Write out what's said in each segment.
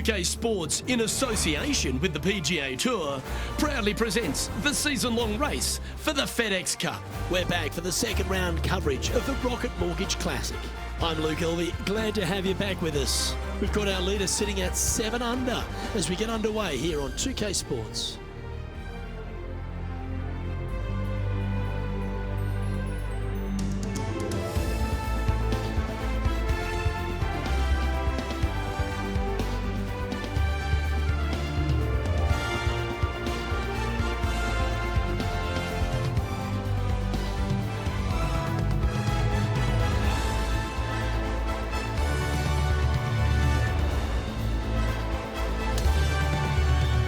2K Sports, in association with the PGA Tour, proudly presents the season-long race for the FedEx Cup. We're back for the second round coverage of the Rocket Mortgage Classic. I'm Luke Elvey, glad to have you back with us. We've got our leader sitting at 7 under as we get underway here on 2K Sports.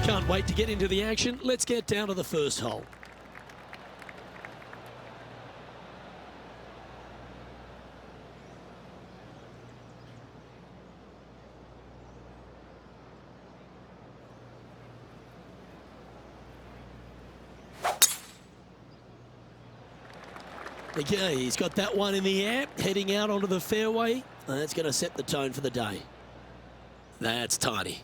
Can't wait to get into the action. Let's get down to the first hole. Okay, he's got that one in the air, heading out onto the fairway. That's going to set the tone for the day. That's tiny.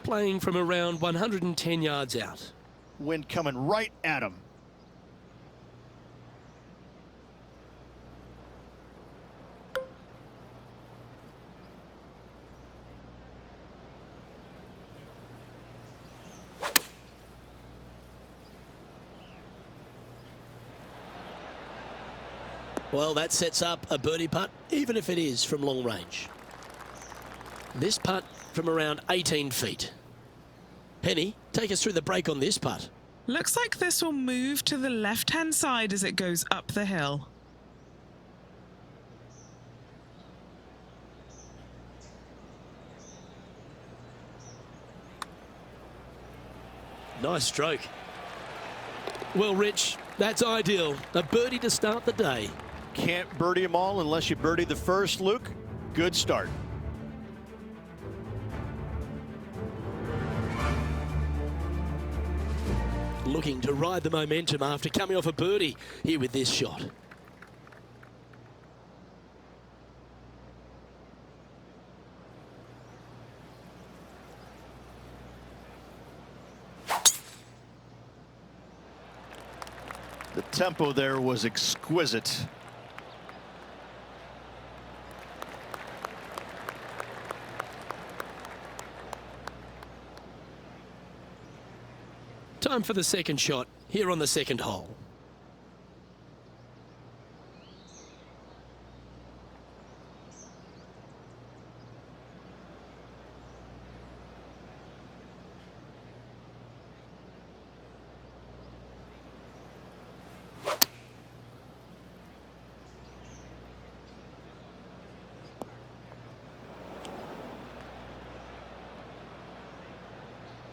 Playing from around 110 yards out. Wind coming right at him. Well, that sets up a birdie putt, even if it is from long range. This putt from around 18 feet. Penny, take us through the break on this putt. Looks like this will move to the left-hand side as it goes up the hill. Nice stroke. Well, Rich, that's ideal. A birdie to start the day. Can't birdie them all unless you birdie the first, Luke. Good start. Looking to ride the momentum after coming off a birdie here with this shot. The tempo there was exquisite. Time for the second shot here on the second hole.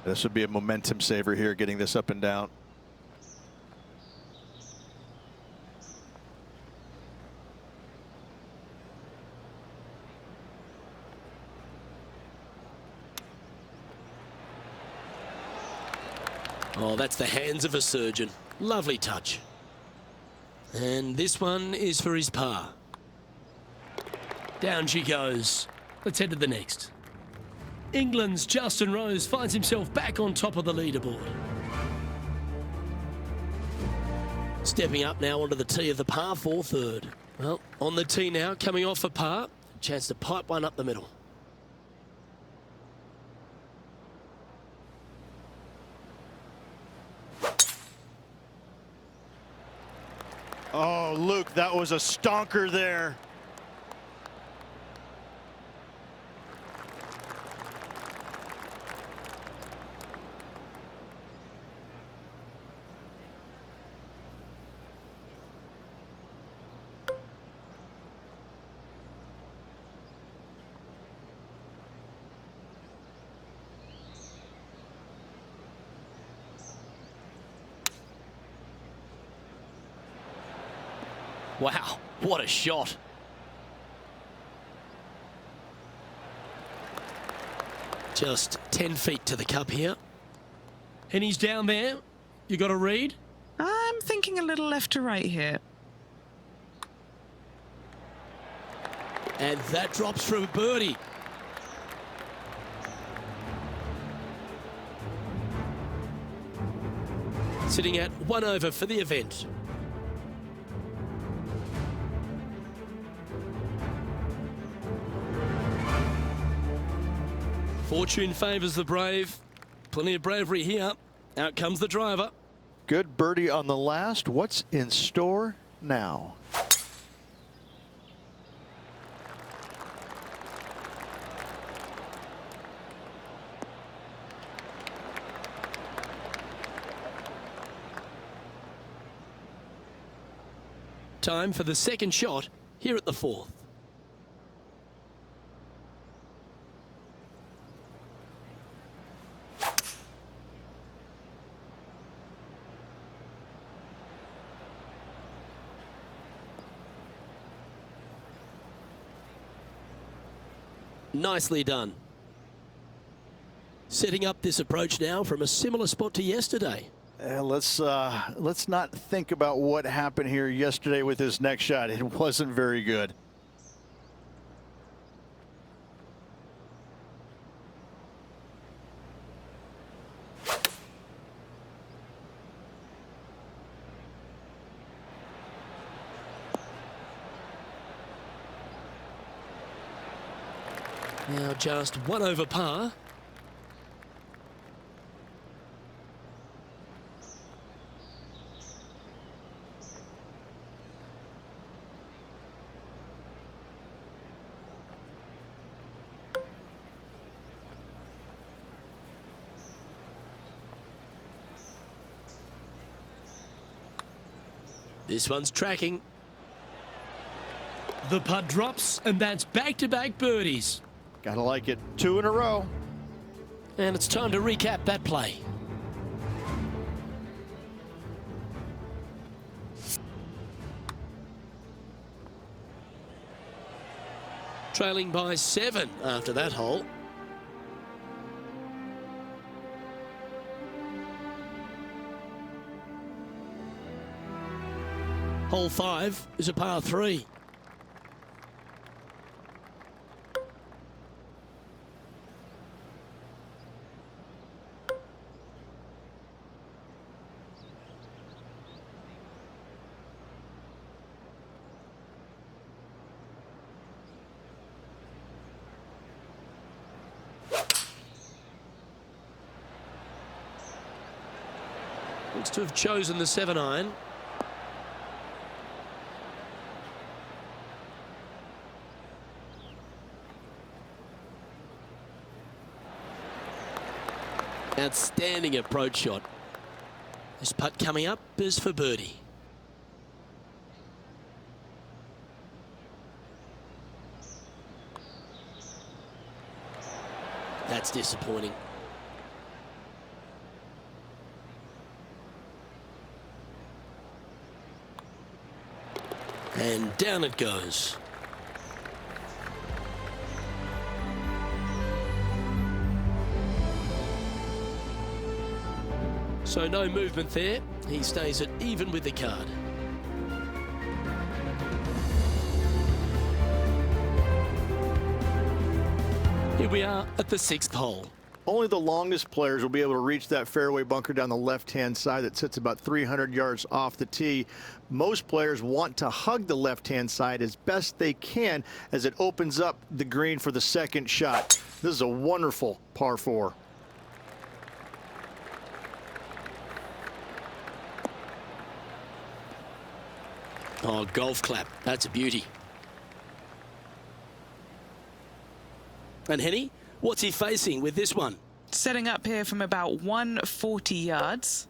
This would be a momentum saver here, getting this up and down. Oh, that's the hands of a surgeon. Lovely touch. And this one is for his par. Down she goes. Let's head to the next. England's Justin Rose finds himself back on top of the leaderboard. Stepping up now onto the tee of the par 4 third. Well, on the tee now, coming off a par. Chance to pipe one up the middle. Oh, Luke, that was a stonker there. Wow, what a shot. Just 10 feet to the cup here. And he's down there. You got a read? I'm thinking a little left to right here. And that drops for a birdie. Sitting at 1 over for the event. Fortune favours the brave. Plenty of bravery here. Out comes the driver. Good birdie on the last. What's in store now? Time for the second shot here at the 4th. Nicely done. Setting up this approach now from a similar spot to yesterday. Let's not think about what happened here yesterday with his next shot. It wasn't very good. Now just 1 over par. This one's tracking. The putt drops, and that's back-to-back birdies. Gotta like it. 2 in a row. And it's time to recap that play. Trailing by 7 after that hole. Hole 5 is a par 3. Looks to have chosen the 7-iron. Outstanding approach shot. This putt coming up is for birdie. That's disappointing. And down it goes. So no movement there. He stays at even with the card. Here we are at the 6th hole. Only the longest players will be able to reach that fairway bunker down the left-hand side that sits about 300 yards off the tee. Most players want to hug the left-hand side as best they can as it opens up the green for the second shot. This is a wonderful par 4. Oh, golf clap. That's a beauty. And Henny, what's he facing with this one? Setting up here from about 140 yards.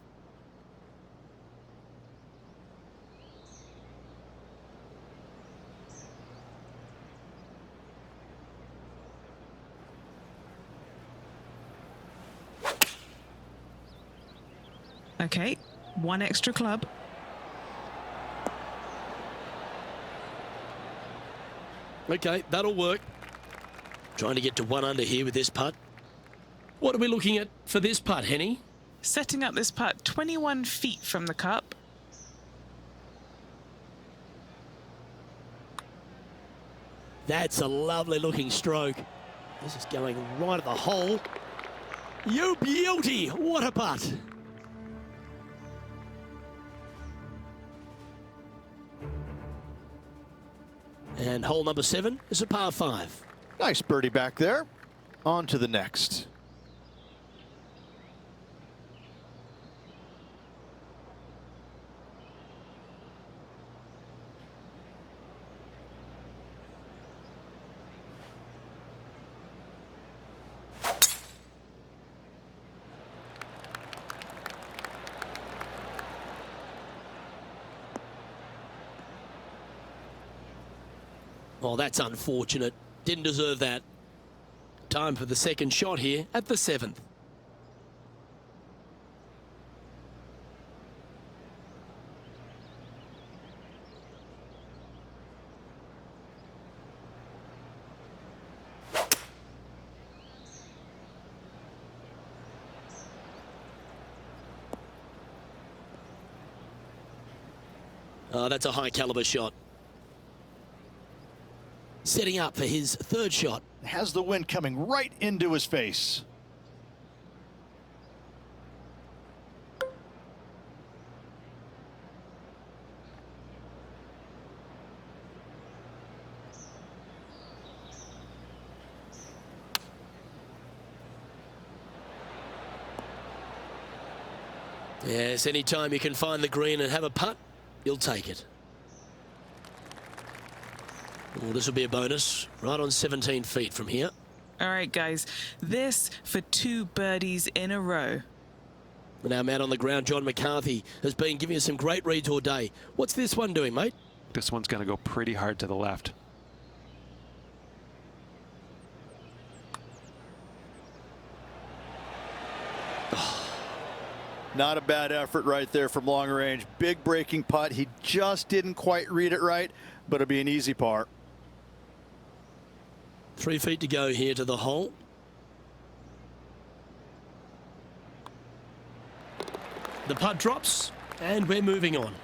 Okay, 1 extra club. Okay, that'll work. Trying to get to 1 under here with this putt. What are we looking at for this putt, Henny? Setting up this putt 21 feet from the cup. That's a lovely looking stroke. This is going right at the hole. You beauty, what a putt. And hole number 7 is a par 5. Nice birdie back there. On to the next. Oh, that's unfortunate. Didn't deserve that. Time for the second shot here at the 7th. Oh, that's a high caliber shot. Setting up for his third shot. Has the wind coming right into his face. Yes, anytime you can find the green and have a putt, you'll take it. Oh, this will be a bonus, right on 17 feet from here. All right, guys, this for 2 birdies in a row. And our man on the ground, John McCarthy, has been giving us some great reads all day. What's this one doing, mate? This one's going to go pretty hard to the left. Not a bad effort right there from long range. Big breaking putt. He just didn't quite read it right, but it'll be an easy par. 3 feet to go here to the hole. The putt drops, and we're moving on.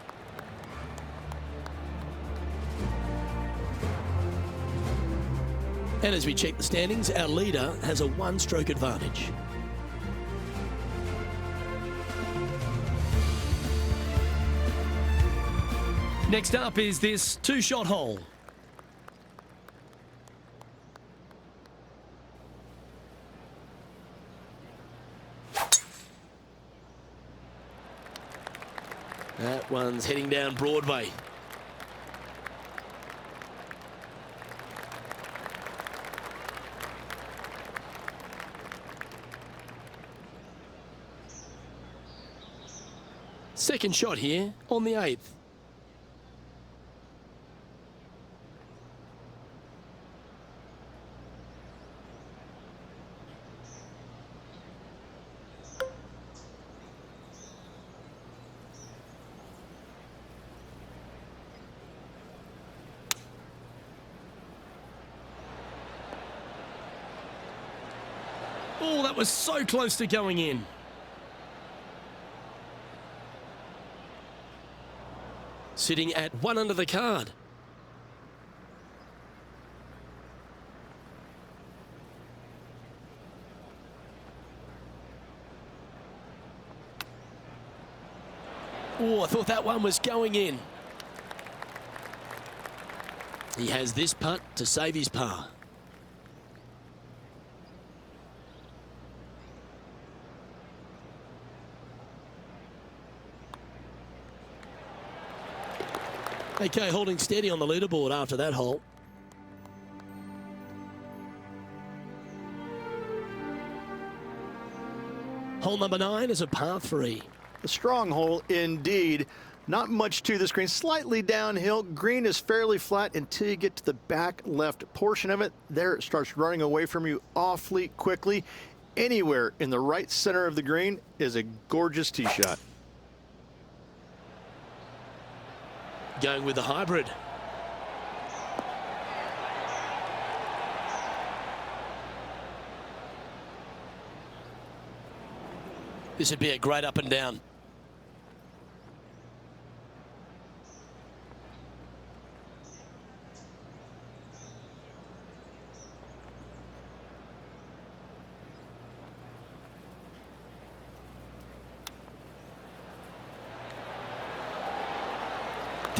And as we check the standings, our leader has a 1-stroke advantage. Next up is this 2-shot hole. That one's heading down Broadway. Second shot here on the 8th. Oh, that was so close to going in. Sitting at 1 under the card. Oh, I thought that one was going in. He has this putt to save his par. Okay, holding steady on the leaderboard after that hole. Hole number 9 is a par 3. A strong hole indeed. Not much to this green. Slightly downhill. Green is fairly flat until you get to the back left portion of it. There it starts running away from you awfully quickly. Anywhere in the right center of the green is a gorgeous tee shot. Going with the hybrid. This would be a great up and down.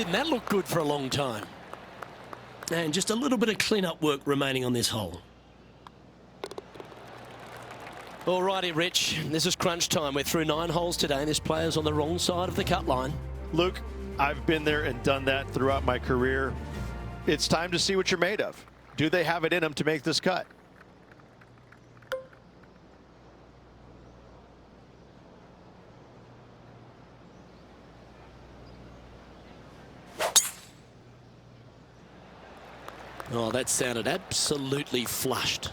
didn't that look good for a long time? And just a little bit of clean-up work remaining on this hole. Alrighty, Rich, this is crunch time. We're through 9 holes today, and this player's on the wrong side of the cut line. Luke, I've been there and done that throughout my career. It's time to see what you're made of. Do they have it in them to make this cut? Oh, that sounded absolutely flushed.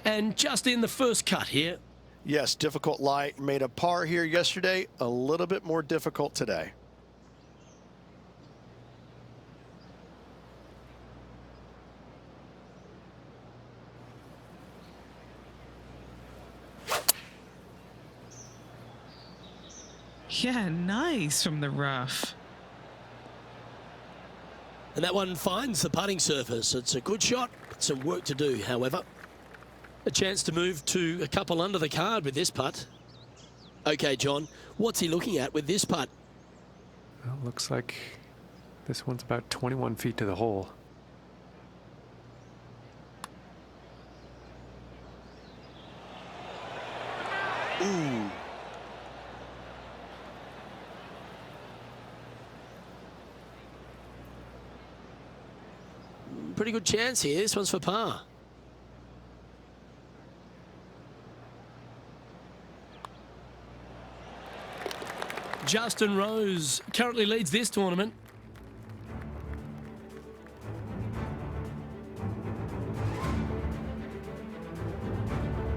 And just in the first cut here. Yes, difficult lie. Made a par here yesterday. A little bit more difficult today. Yeah, nice from the rough. And that one finds the putting surface. It's a good shot. Some work to do, however. A chance to move to a couple under the card with this putt. Okay, John, what's he looking at with this putt? Well, looks like this one's about 21 feet to the hole. Ooh. Pretty good chance here. This one's for par. Justin Rose currently leads this tournament.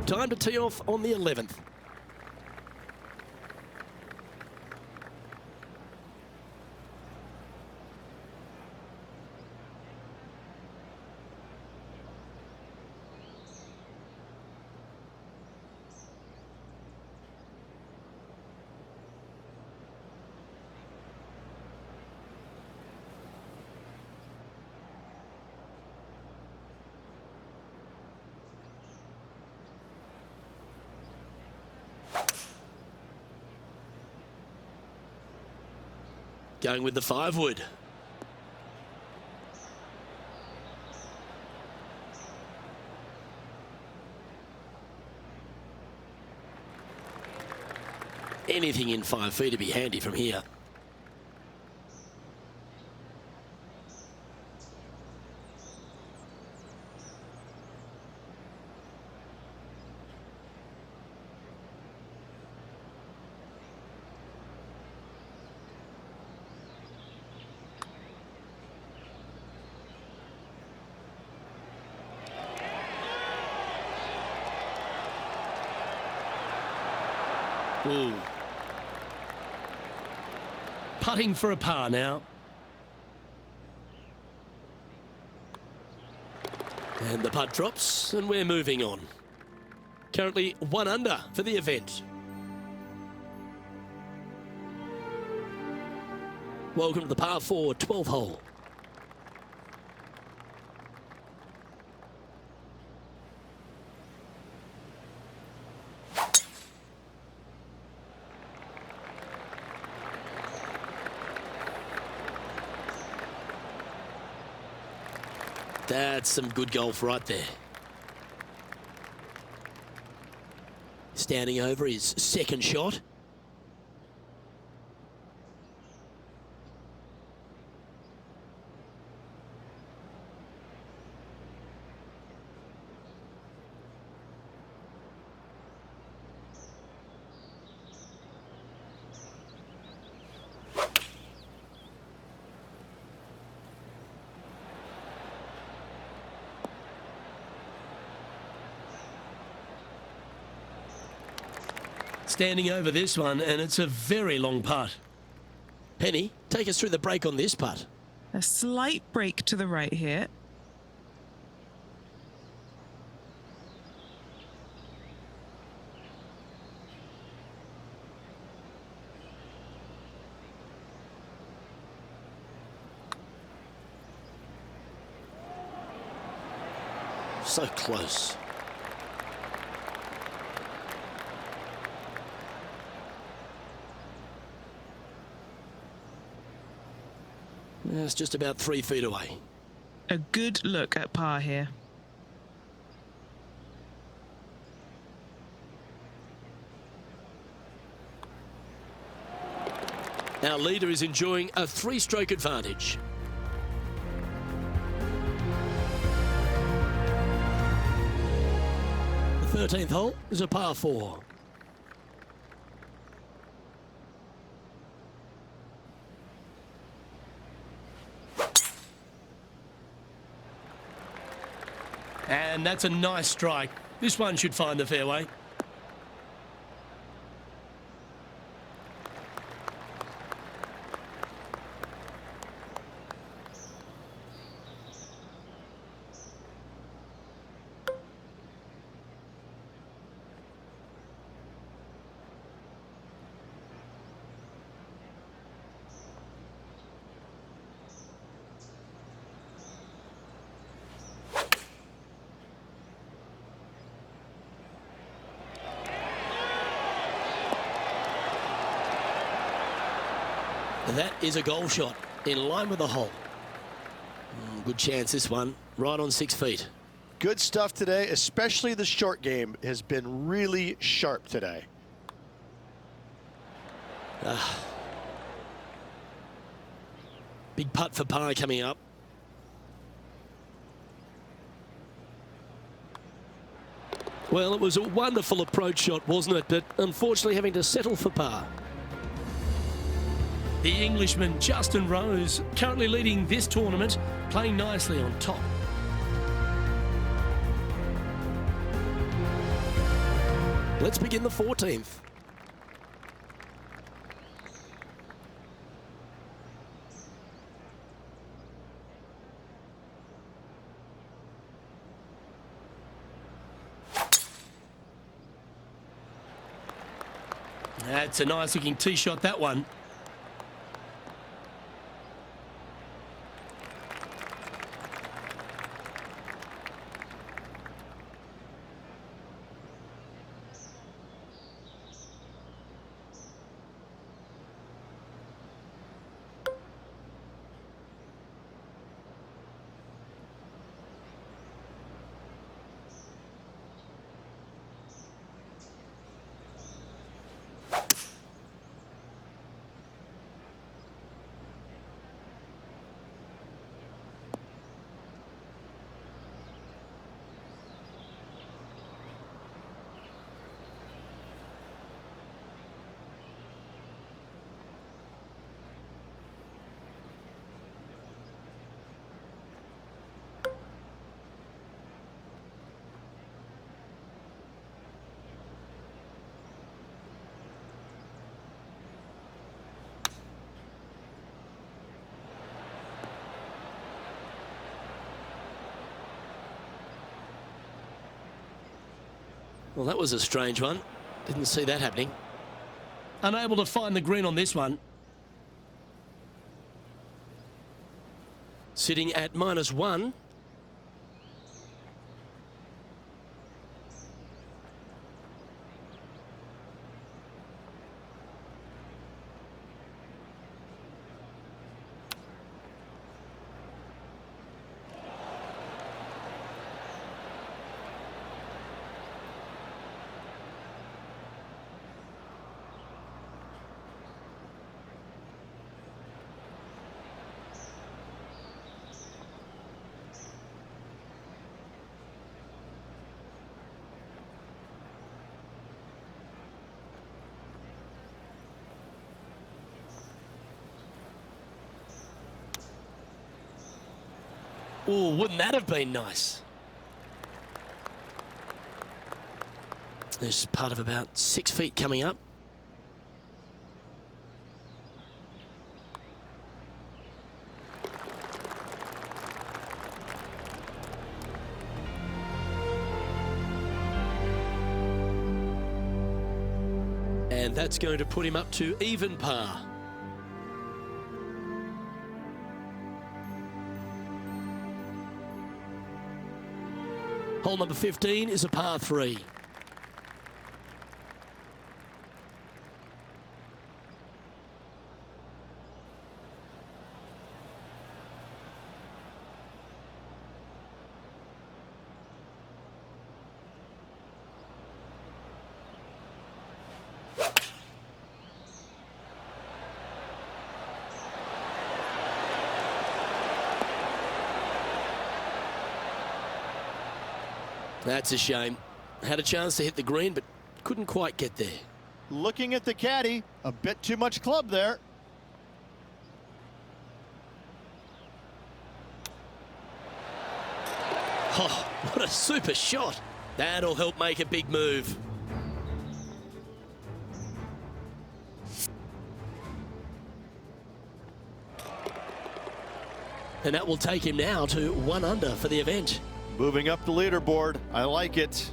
Time to tee off on the 11th. Going with the 5-wood. Anything in 5 feet to be handy from here. Ooh. Putting for a par now. And the putt drops, and we're moving on. Currently 1 under for the event. Welcome to the par 4 12 hole. That's some good golf right there. Standing over his second shot. Standing over this one, and it's a very long putt. Penny, take us through the break on this putt. A slight break to the right here. So close. It's just about 3 feet away. A good look at par here. Our leader is enjoying a 3-stroke advantage. The 13th hole is a par 4. And that's a nice strike. This one should find the fairway. That is a goal shot in line with the hole. Good chance this one, right on 6 feet. Good stuff today, especially the short game has been really sharp today. Big putt for par coming up. Well, it was a wonderful approach shot, wasn't it? But unfortunately having to settle for par. The Englishman, Justin Rose, currently leading this tournament, playing nicely on top. Let's begin the 14th. That's a nice looking tee shot, that one. Well, that was a strange one. Didn't see that happening. Unable to find the green on this one. Sitting at -1. Oh, wouldn't that have been nice? There's part of about 6 feet coming up. And that's going to put him up to even par. Hole number 15 is a par 3. That's a shame. Had a chance to hit the green, but couldn't quite get there. Looking at the caddy, a bit too much club there. Oh, what a super shot. That'll help make a big move. And that will take him now to 1 under for the event. Moving up the leaderboard. I like it.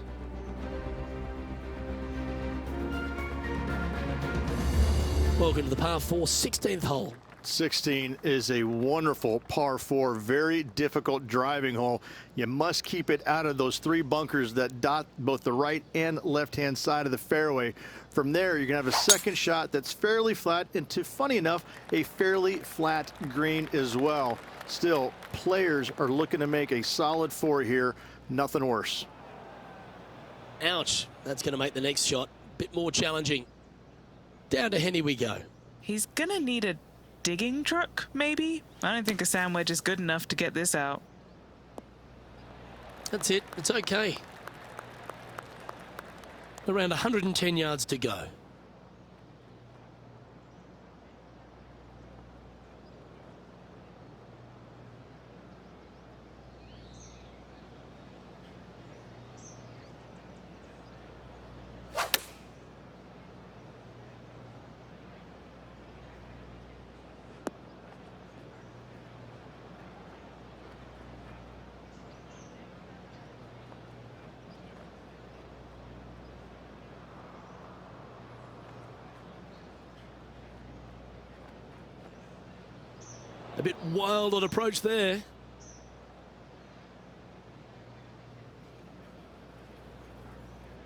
Welcome to the par 4 16th hole. 16 is a wonderful par 4, very difficult driving hole. You must keep it out of those 3 bunkers that dot both the right and left-hand side of the fairway. From there, you're going to have a second shot that's fairly flat, and funny enough, a fairly flat green as well. Still, players are looking to make a solid 4 here. Nothing worse. Ouch. That's going to make the next shot a bit more challenging. Down to Henny we go. He's going to need a digging truck, maybe? I don't think a sand wedge is good enough to get this out. That's it. It's okay. Around 110 yards to go. A bit wild on approach there.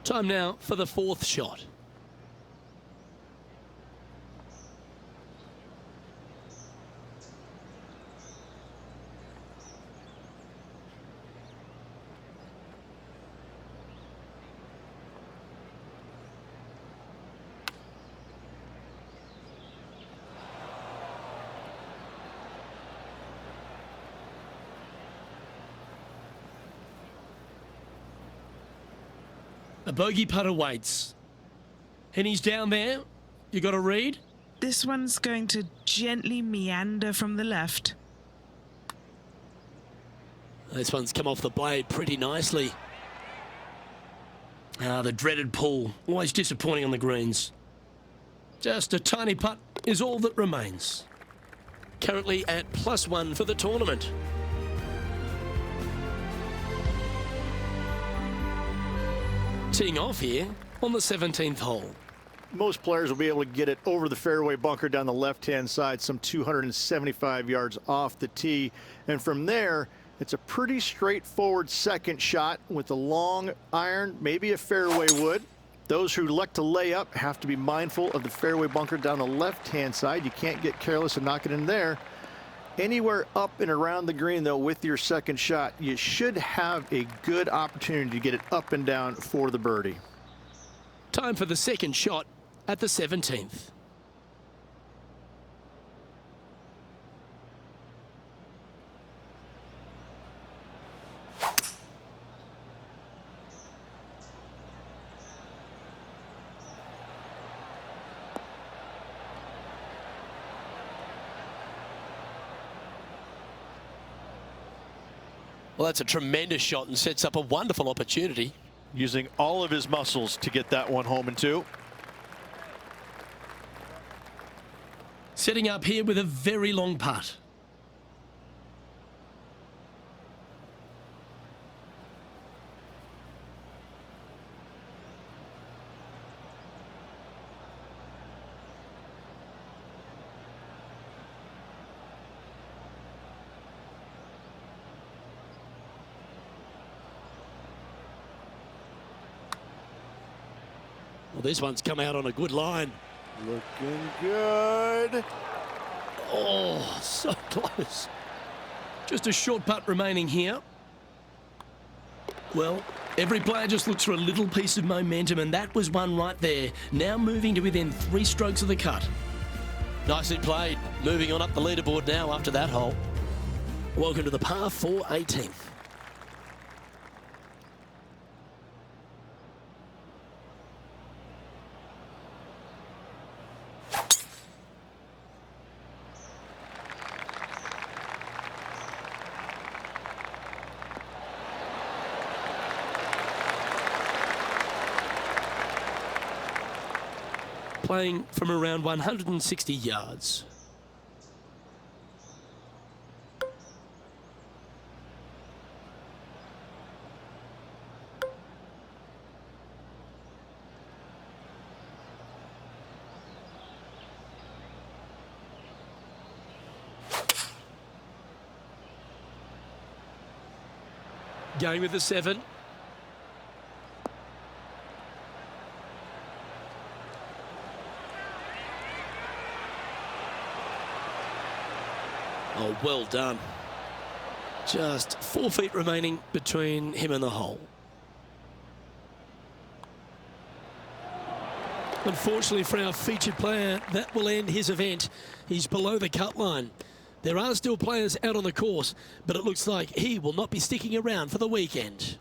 Time now for the 4th shot. A bogey putt awaits. Henny's down there. You got a read? This one's going to gently meander from the left. This one's come off the blade pretty nicely. Ah, the dreaded pull. Always disappointing on the greens. Just a tiny putt is all that remains. Currently at +1 for the tournament. Teeing off here on the 17th hole. Most players will be able to get it over the fairway bunker down the left-hand side, some 275 yards off the tee. And from there, it's a pretty straightforward second shot with a long iron, maybe a fairway wood. Those who like to lay up have to be mindful of the fairway bunker down the left-hand side. You can't get careless and knock it in there. Anywhere up and around the green, though, with your second shot, you should have a good opportunity to get it up and down for the birdie. Time for the second shot at the 17th. Well, that's a tremendous shot and sets up a wonderful opportunity. Using all of his muscles to get that one home in 2. Setting up here with a very long putt. Well, this one's come out on a good line. Looking good. Oh, so close. Just a short putt remaining here. Well, every player just looks for a little piece of momentum, and that was one right there. Now moving to within 3 strokes of the cut. Nicely played. Moving on up the leaderboard now after that hole. Welcome to the par 4 18th. Playing from around 160 yards. Going with the 7. Oh, well done. Just 4 feet remaining between him and the hole. Unfortunately for our featured player, that will end his event. He's below the cut line. There are still players out on the course, but it looks like he will not be sticking around for the weekend.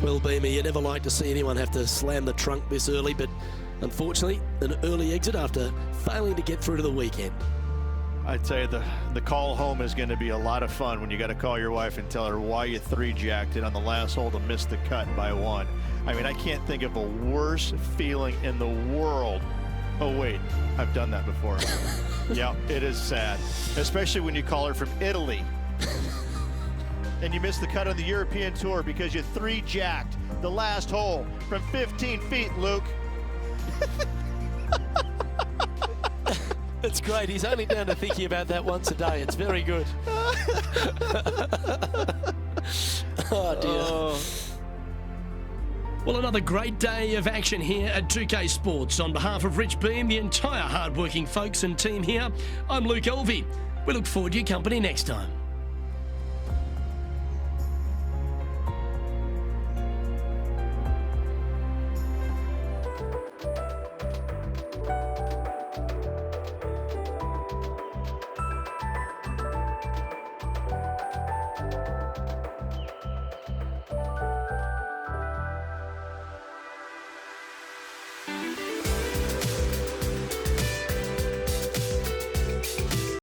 Well, Beamer, you never like to see anyone have to slam the trunk this early, but unfortunately, an early exit after failing to get through to the weekend. I'd say the call home is going to be a lot of fun when you got to call your wife and tell her why you 3-jacked it on the last hole to miss the cut by 1. I mean, I can't think of a worse feeling in the world. Oh, wait, I've done that before. Yeah, it is sad, especially when you call her from Italy. And you missed the cut on the European Tour because you 3-jacked the last hole from 15 feet, Luke. It's great. He's only down to thinking about that once a day. It's very good. Oh, dear. Oh. Well, another great day of action here at 2K Sports. On behalf of Rich Beam, the entire hard-working folks and team here, I'm Luke Elvey. We look forward to your company next time.